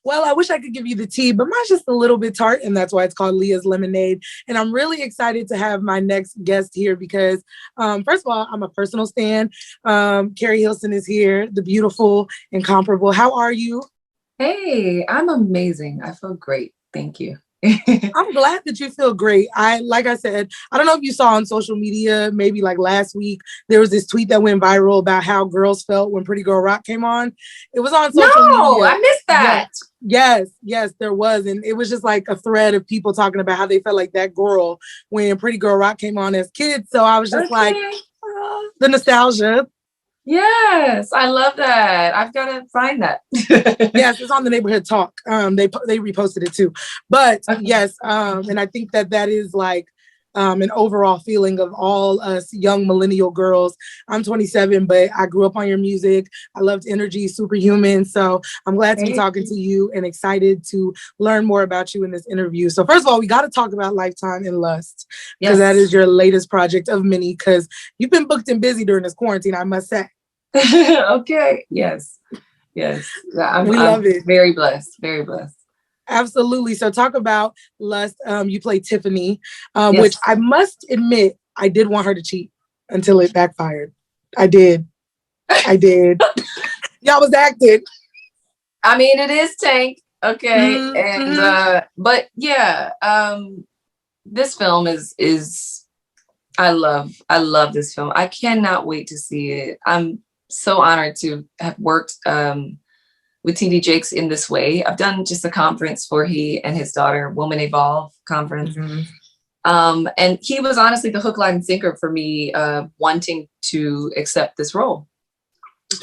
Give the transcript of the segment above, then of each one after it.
Well, I wish I could give you the tea, but mine's just a little bit tart, and that's why it's called Leah's Lemonade. And I'm really excited to have my next guest here because, first of all, I'm a personal stan. Keri Hilson is here, the beautiful, incomparable. How are you? Hey, I'm amazing. I feel great. Thank you. I'm glad that you feel great. Like I said, I don't know if you saw on social media, maybe like last week, there was this tweet that went viral about how girls felt when Pretty Girl Rock came on. It was on social No, media. I missed that. Yes, there was. And it was just like a thread of people talking about how they felt like that girl when Pretty Girl Rock came on as kids. So I was just like, the nostalgia. Yes, I love that. I've got to find that. Yes, it's on the Neighborhood Talk. They reposted it too. But Okay. yes, and I think that is like an overall feeling of all us young millennial girls. I'm 27, but I grew up on your music. I loved Energy, Superhuman. So I'm glad to be talking to you and excited to learn more about you in this interview. So first of all, we got to talk about Lifetime and Lust, because that is your latest project of many, because you've been booked and busy during this quarantine, I must say. Okay. Yes. We love it. Very blessed. Very blessed. Absolutely. So talk about Lust. You play Tiffany, which I must admit, I did want her to cheat until it backfired. I did. Y'all was acting. I mean, it is Tank. Okay. But yeah, this film is I love this film. I cannot wait to see it. I'm so honored to have worked with TD Jakes in this way. I've done just a conference for he and his daughter, Woman Evolve conference. And he was honestly the hook, line, and sinker for me wanting to accept this role.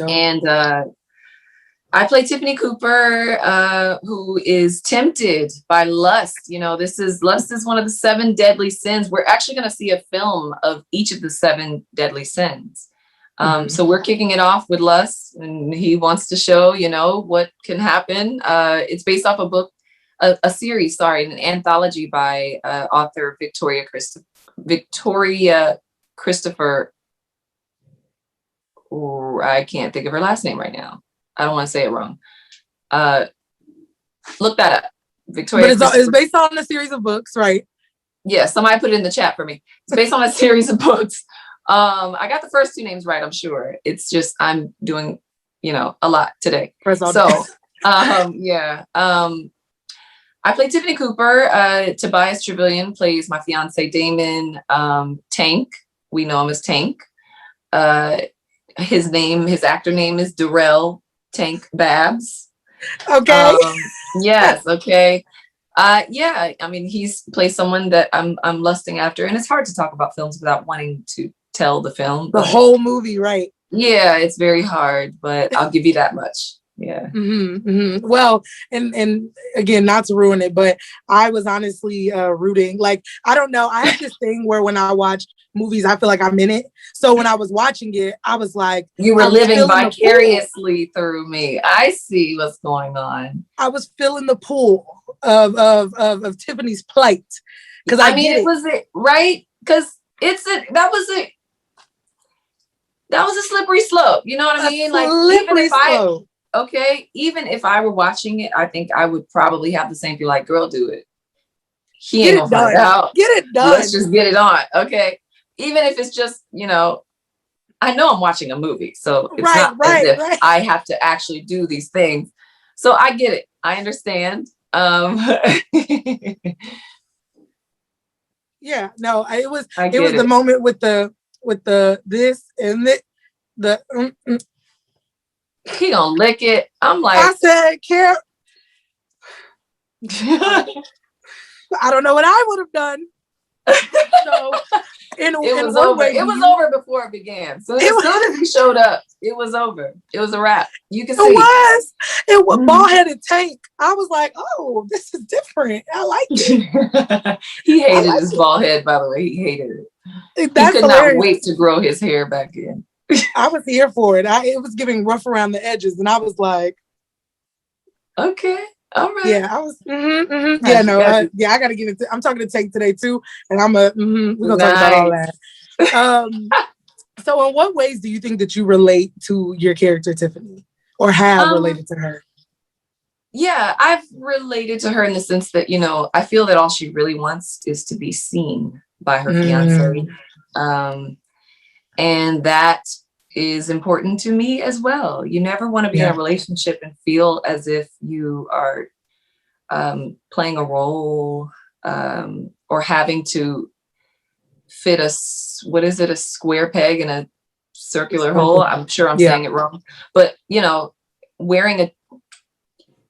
And I play Tiffany Cooper, who is tempted by lust. You know, lust is one of the 7 deadly sins. We're actually going to see a film of each of the 7 deadly sins. So we're kicking it off with Lust, and he wants to show, what can happen. It's based off a book, a series, an anthology by author Victoria Christopher. I can't think of her last name right now. I don't want to say it wrong. Look that up. Victoria. But it's based on a series of books, right? Yeah, somebody put it in the chat for me. It's based on a series of books. I got the first 2 names right, I'm sure. It's just I'm doing, a lot today. So, yeah. I play Tiffany Cooper. Tobias Trevelyan plays my fiance Damon. Tank. We know him as Tank. His actor name is Darrell Tank Babs. Okay. Yes. Okay. Yeah. I mean, he's plays someone that I'm lusting after, and it's hard to talk about films without wanting to tell the film. The whole movie, right? Yeah, it's very hard, but I'll give you that much. Yeah. Well, and again, not to ruin it, but I was honestly rooting. Like, I don't know. I have this thing where when I watch movies, I feel like I'm in it. So when I was watching it, I was like, you were living vicariously through me. I see what's going on. I was feeling the pull of Tiffany's plight. Because I mean, it was it, right? Because that was a slippery slope. You know what I mean? Like, even if I were watching it, I think I would probably have the same feel like, girl, do it. He ain't gonna find out. Get it done. Let's just get it on. Okay. Even if it's just, I know I'm watching a movie. So it's not as if I have to actually do these things. So I get it. I understand. Yeah, no, it was the moment with the this and the he gonna lick it. I'm like, I said, Keri, I don't know what I would have done. So it was over. It was over before it began. So as soon as he showed up, it was over. It was a wrap. You can see. It was bald-headed Tank. I was like, oh, this is different. I like it. He hated his bald head, by the way. He hated it. He could not wait to grow his hair back in. I was here for it. It was giving rough around the edges, and I was like, okay. All right. Yeah, I was. Yeah, no. I got to give it. I'm talking to Tank today too, and we're gonna talk about all that. So, in what ways do you think that you relate to your character Tiffany, or have related to her? Yeah, I've related to her in the sense that, I feel that all she really wants is to be seen by her fiance. And that is important to me as well. You never want to be in a relationship and feel as if you are playing a role or having to fit a square peg in a circular hole. I'm sure I'm saying it wrong, but wearing a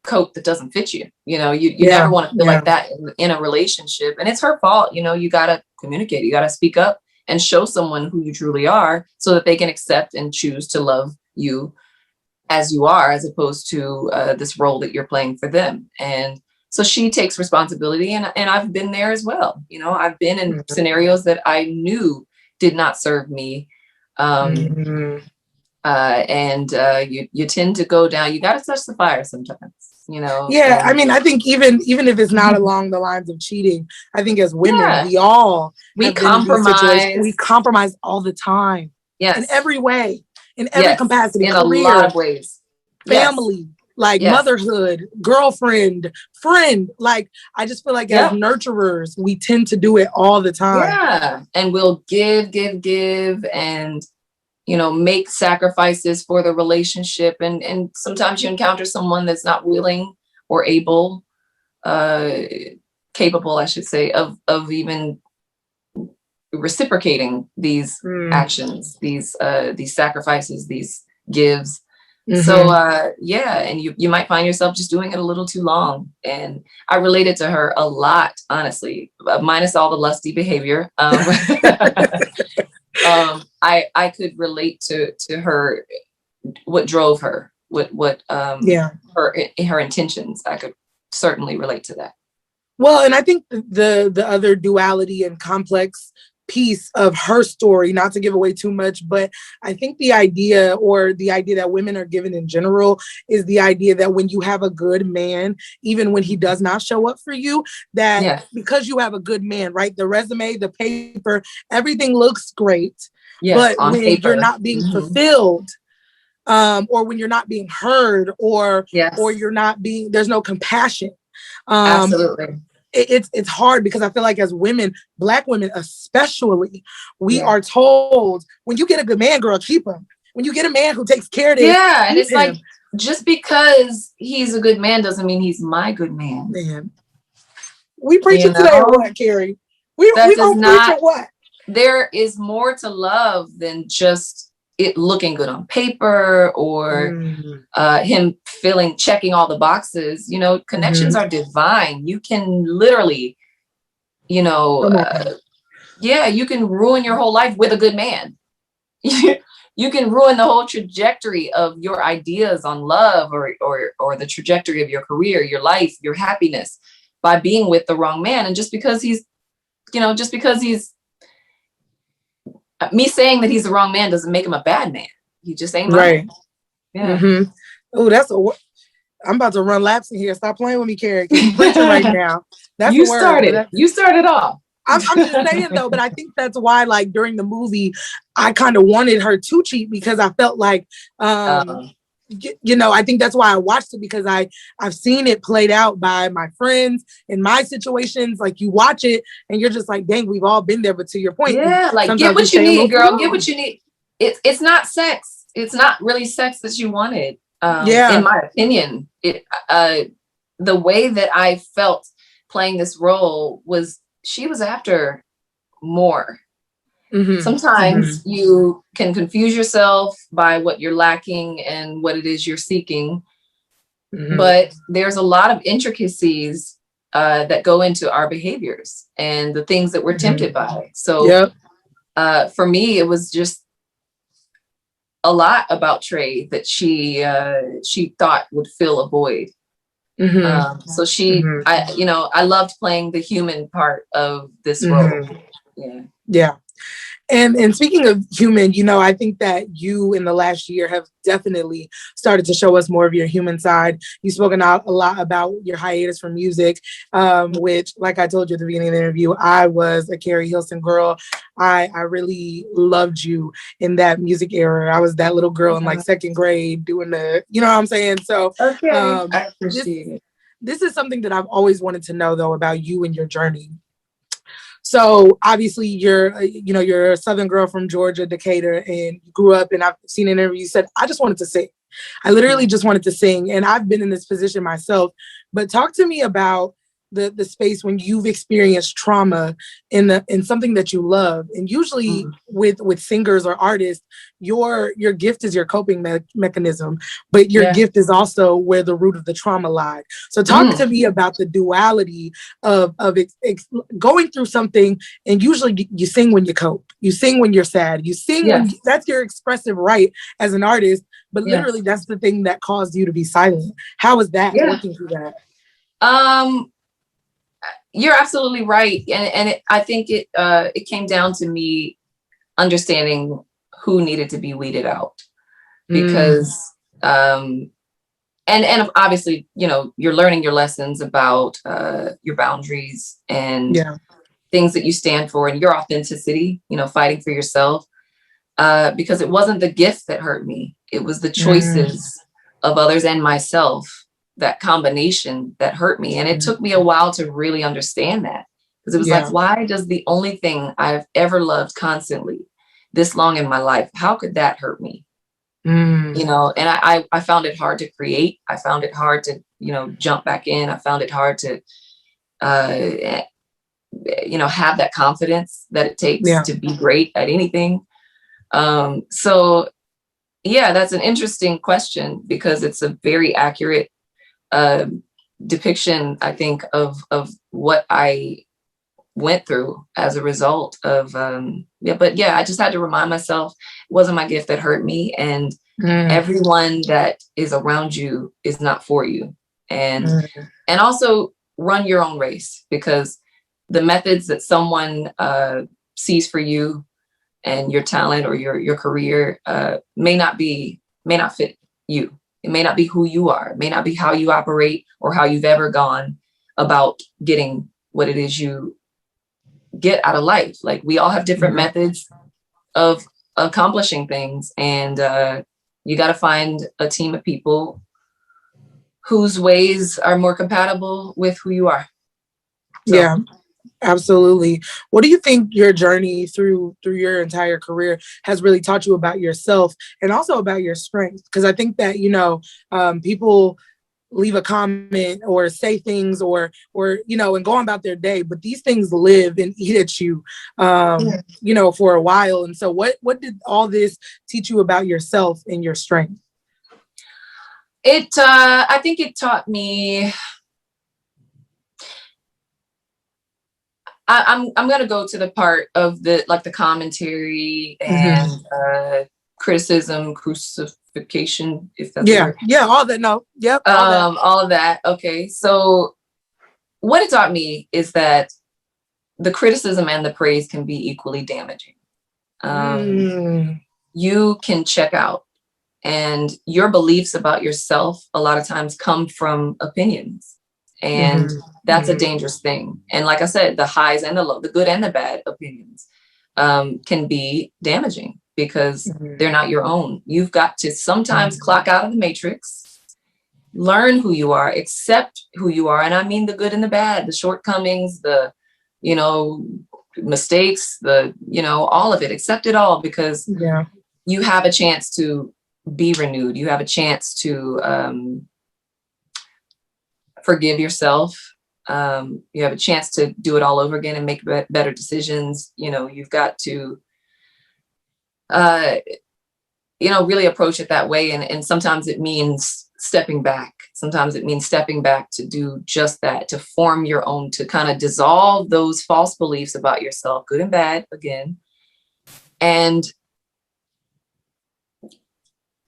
coat that doesn't fit you, you never want to feel like that in a relationship. And it's her fault. You got to communicate, you got to speak up and show someone who you truly are so that they can accept and choose to love you as you are, as opposed to this role that you're playing for them. And so she takes responsibility, and I've been there as well. I've been in scenarios that I knew did not serve me. You tend to go down, you got to touch the fire sometimes, Yeah. I mean, I think even if it's not along the lines of cheating, I think as women, we compromise all the time. Yes. In every way, in every capacity, in career, a lot of ways. Family, motherhood, girlfriend, friend. Like, I just feel like as nurturers, we tend to do it all the time. Yeah. And we'll give, and make sacrifices for the relationship. And sometimes you encounter someone that's not willing or able, capable, I should say, of even reciprocating these actions, these sacrifices, these gives. So, and you might find yourself just doing it a little too long. And I related to her a lot, honestly, minus all the lusty behavior. I could relate to her, what drove her, her intentions. I could certainly relate to that. Well, and I think the other duality and complex piece of her story, not to give away too much, but I think the idea that women are given in general is the idea that when you have a good man, even when he does not show up for you, that because you have a good man, right? The resume, the paper, everything looks great. Yes, but when you're not being fulfilled, or when you're not being heard, or you're not being, there's no compassion. Absolutely. It's hard because I feel like as women, Black women especially, we are told, when you get a good man, girl, keep him. When you get a man who takes care of this, and it's like, just because he's a good man doesn't mean he's my good man. We preaching today or what, Keri? We don't preach or what? There is more to love than just it looking good on paper or him checking all the boxes. Connections are divine. You can literally, you can ruin your whole life with a good man. You can ruin the whole trajectory of your ideas on love or the trajectory of your career, your life, your happiness by being with the wrong man. And just because he's me saying that he's the wrong man doesn't make him a bad man. He just ain't right. Yeah. Oh, I'm about to run laps in here. Stop playing with me, Keri. You're preaching right now. That's you started. You started off. I'm just saying though, but I think that's why, like, during the movie, I kind of wanted her to cheat because I felt like, I think that's why I watched it, because I've seen it played out by my friends in my situations. Like, you watch it and you're just like, dang, we've all been there. But to your point, like, get what you need, girl. Get what you need. It's not sex. It's not really sex that you wanted. In my opinion, the way that I felt playing this role was she was after more. Sometimes you can confuse yourself by what you're lacking and what it is you're seeking. But there's a lot of intricacies that go into our behaviors and the things that we're tempted by. So for me, it was just a lot about Trey that she thought would fill a void. So I loved playing the human part of this role. Yeah. Yeah. And speaking of human, I think that you in the last year have definitely started to show us more of your human side. You've spoken out a lot about your hiatus from music, which, like I told you at the beginning of the interview, I was a Keri Hilson girl. I really loved you in that music era. I was that little girl in like second grade doing you know what I'm saying? So I appreciate it. This is something that I've always wanted to know, though, about you and your journey. So obviously you're a Southern girl from Georgia, Decatur, and you grew up, and I've seen an interview, you said, I just wanted to sing. I literally just wanted to sing. And I've been in this position myself, but talk to me about the space when you've experienced trauma in something that you love. And usually with singers or artists, your gift is your coping mechanism, but your gift is also where the root of the trauma lied. So talk to me about the duality of going through something. And usually you sing when you cope, you sing when you're sad, you sing when that's your expressive right as an artist, but literally that's the thing that caused you to be silent. How is that working through that? You're absolutely right. And I think it came down to me understanding who needed to be weeded out, because and obviously, you're learning your lessons about your boundaries and things that you stand for and your authenticity, fighting for yourself, because it wasn't the gift that hurt me. It was the choices of others and myself, that combination, that hurt me. And it took me a while to really understand that, because it was like, why does the only thing I've ever loved constantly this long in my life, how could that hurt me? And I found it hard to create. I found it hard to, jump back in. I found it hard to, have that confidence that it takes to be great at anything. So that's an interesting question, because it's a very accurate depiction, I think, of what I went through as a result of I just had to remind myself it wasn't my gift that hurt me, and everyone that is around you is not for you. And also run your own race, because the methods that someone sees for you and your talent or your career may not fit you. It may not be who you are. It may not be how you operate or how you've ever gone about getting what it is you get out of life. Like, we all have different methods of accomplishing things. And you got to find a team of people whose ways are more compatible with who you are. So. Yeah. Absolutely. What do you think your journey through your entire career has really taught you about yourself and also about your strengths? Because I think that, people leave a comment or say things or and go on about their day, but these things live and eat at you, for a while. And so what did all this teach you about yourself and your strength? I think it taught me, I'm going to go to the part of the commentary and criticism, crucifixion, if that's a word. Yeah, all that. No, yep. All of that. Okay, so what it taught me is that the criticism and the praise can be equally damaging. You can check out, and your beliefs about yourself a lot of times come from opinions. And that's a dangerous thing. And like I said, the highs and the low, the good and the bad opinions can be damaging, because they're not your own. You've got to sometimes clock out of the matrix, learn who you are, accept who you are. And I mean the good and the bad, the shortcomings, the, mistakes, all of it, accept it all, because you have a chance to be renewed. You have a chance to forgive yourself. You have a chance to do it all over again and make better decisions. You've got to, really approach it that way. And sometimes it means stepping back. Sometimes it means stepping back to do just that, to form your own, to kind of dissolve those false beliefs about yourself, good and bad, again, and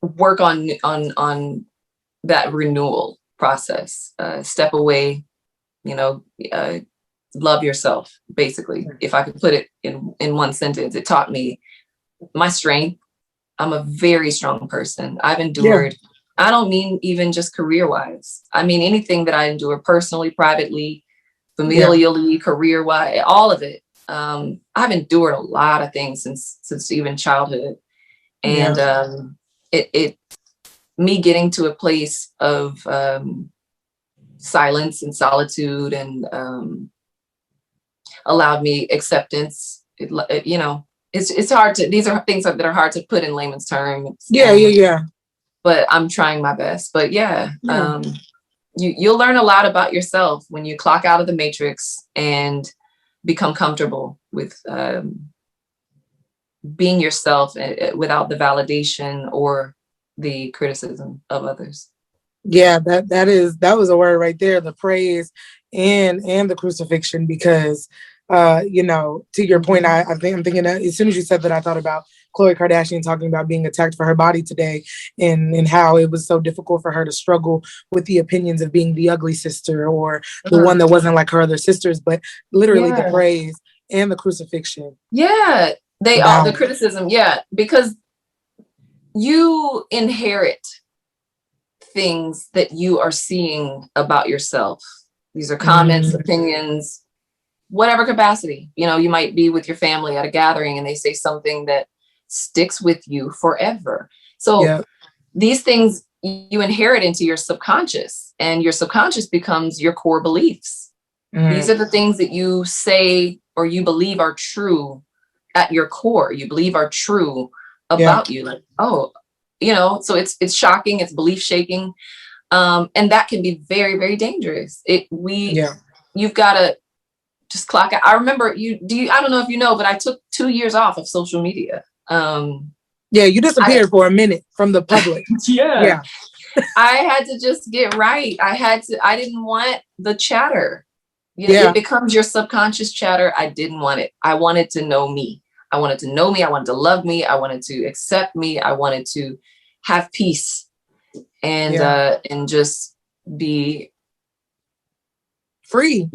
work on that renewal process. Step away, love yourself, basically. If I could put it in one sentence, it taught me my strength. I'm a very strong person. I've endured, I don't mean even just career-wise. I mean, anything that I endure personally, privately, familially, career-wise, all of it. I've endured a lot of things since even childhood. And me getting to a place of silence and solitude and allowed me acceptance. It's hard to, these are things that are hard to put in layman's terms. But I'm trying my best. But you'll learn a lot about yourself when you clock out of the matrix and become comfortable with being yourself without the validation or the criticism of others. Yeah, that was a word right there, the praise and the crucifixion, because to your point, I'm thinking that as soon as you said that, I thought about Khloe Kardashian talking about being attacked for her body today, and how it was so difficult for her to struggle with the opinions of being the ugly sister or the one that wasn't like her other sisters, but literally the praise and the crucifixion. Yeah, they all, the criticism, because you inherit things that you are seeing about yourself. These are comments, opinions, whatever capacity. You might be with your family at a gathering and they say something that sticks with you forever. So these things you inherit into your subconscious, and your subconscious becomes your core beliefs. These are the things that you say or you believe are true at your core. You believe are true about you. Like, so it's shocking, it's belief shaking. And that can be very, very dangerous. You've got to just clock out. I remember I don't know if you know, but I took 2 years off of social media. You disappeared for a minute from the public. I had to just get right. I didn't want the chatter. It becomes your subconscious chatter. I didn't want it. I wanted to know me. I wanted to know me. I wanted to love me. I wanted to accept me. I wanted to have peace and just be free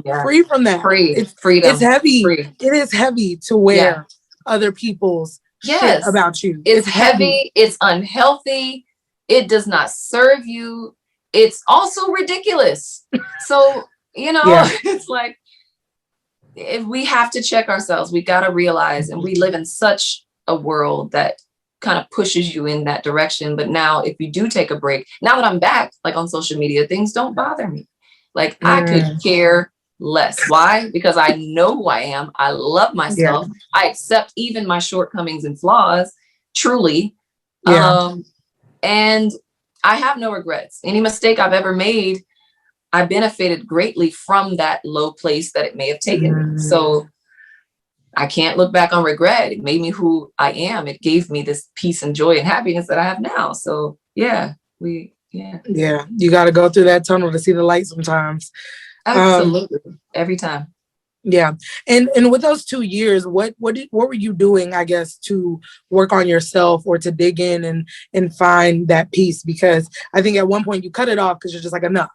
from that. Freedom. It's heavy. Free. It is heavy to wear other people's shit about you. It's heavy. It's unhealthy. It does not serve you. It's also ridiculous. So, it's like, if we have to check ourselves, we got to realize, and we live in such a world that kind of pushes you in that direction. But now if you do take a break, now that I'm back, like on social media, things don't bother me. Like I could care less. Why? Because I know who I am. I love myself. I accept even my shortcomings and flaws, truly. And I have no regrets. Any mistake I've ever made, I benefited greatly from that low place that it may have taken me. So I can't look back on regret. It made me who I am. It gave me this peace and joy and happiness that I have now. So you got to go through that tunnel to see the light sometimes. Absolutely. Every time. Yeah. And with those 2 years, what were you doing, I guess, to work on yourself or to dig in and find that peace? Because I think at one point you cut it off because you're just like, enough.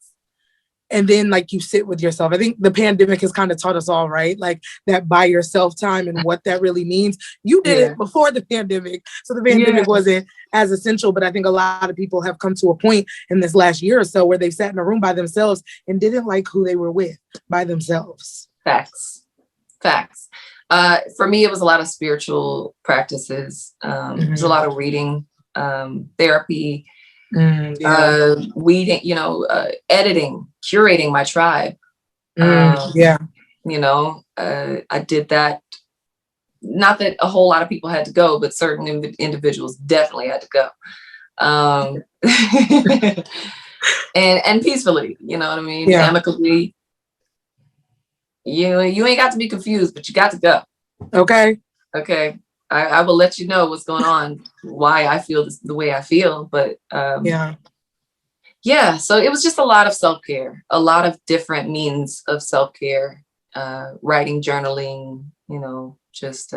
And then like you sit with yourself. I think the pandemic has kind of taught us all, right? Like that by yourself time and what that really means. You did it before the pandemic. So the pandemic wasn't as essential, but I think a lot of people have come to a point in this last year or so where they sat in a room by themselves and didn't like who they were with by themselves. Facts. For me, it was a lot of spiritual practices. It was a lot of reading, therapy, weeding, editing, curating my tribe. I did that. Not that a whole lot of people had to go, but certain individuals definitely had to go. And peacefully, you know what I mean? Amicably. You ain't got to be confused, but you got to go. Okay. I will let you know what's going on, why I feel the way I feel. But so it was just a lot of self-care, a lot of different means of self-care, writing, journaling, just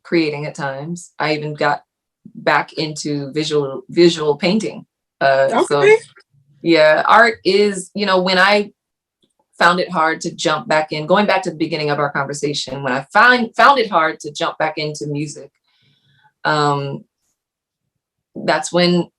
creating at times. I even got back into visual painting. So art is, when I found it hard to jump back in. Going back to the beginning of our conversation, when I found it hard to jump back into music, that's when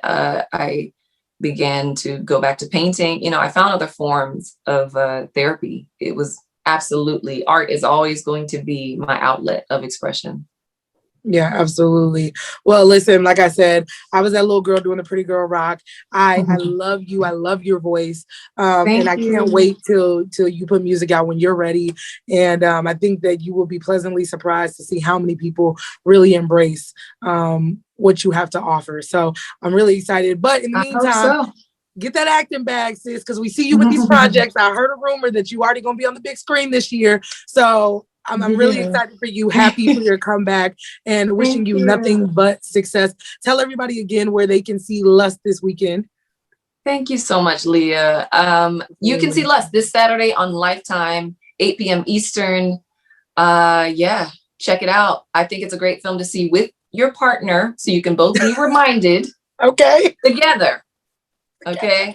I began to go back to painting. You know, I found other forms of therapy. It was absolutely, art is always going to be my outlet of expression. Yeah, absolutely. Well, listen, like I said, I was that little girl doing the Pretty Girl Rock. I love you. I love your voice. And I can't wait till you put music out when you're ready. And I think that you will be pleasantly surprised to see how many people really embrace what you have to offer. So I'm really excited. But in the meantime, get that acting bag, sis, because we see you with these projects. I heard a rumor that you already going to be on the big screen this year. So I'm really excited for you, happy for your comeback, and wishing you nothing but success. Tell everybody again where they can see Lust this weekend. Thank you so much, Leah. You can see Lust this Saturday on Lifetime, 8 p.m. Eastern. Yeah, check it out. I think it's a great film to see with your partner, so you can both be reminded. Okay. Together. Okay.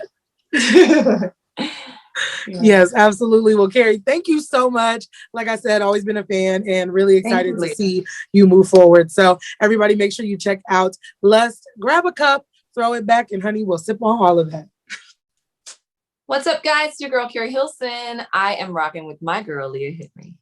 Yes, absolutely. Well, Keri, thank you so much. Like I said, always been a fan and really excited to see you move forward. So everybody make sure you check out Lust. Grab a cup, throw it back, and honey, we'll sip on all of that. What's up, guys? It's your girl, Keri Hilson. I am rocking with my girl, Leah Henry.